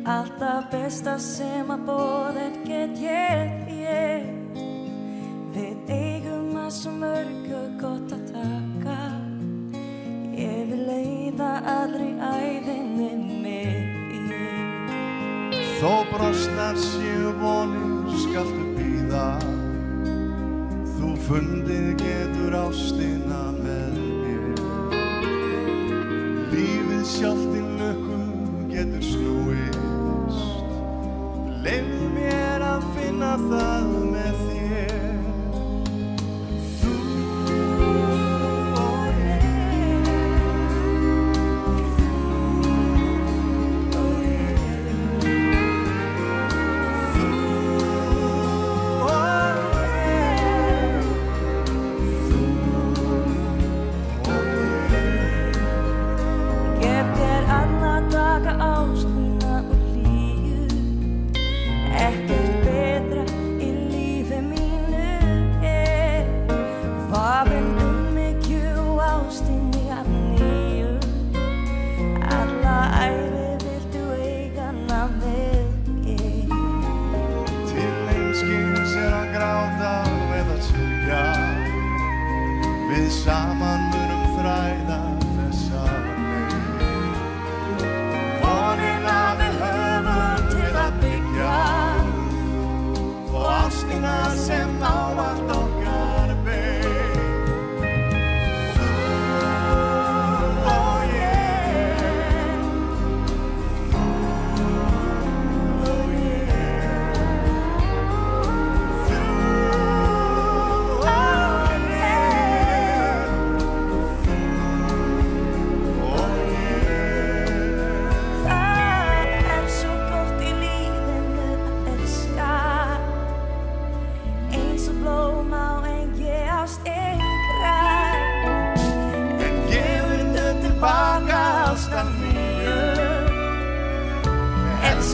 Allt det bästa som har bådet get gett er. Vet egen massor mörker gott att tacka. Jag vill leva aldrig ævinni med er. Þó brostnar séu vonir skaltu bíða. Þú fundið getur ástina með mér. Lífið sjálft í lukku getur snúist. Leyfðu mér að finna það með þér. Við saman munum þræða þessa leið. Vonina við höfum til að byggja og ástina sem ávallt okkar beið. Þú og ég, þú og ég, þú og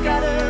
got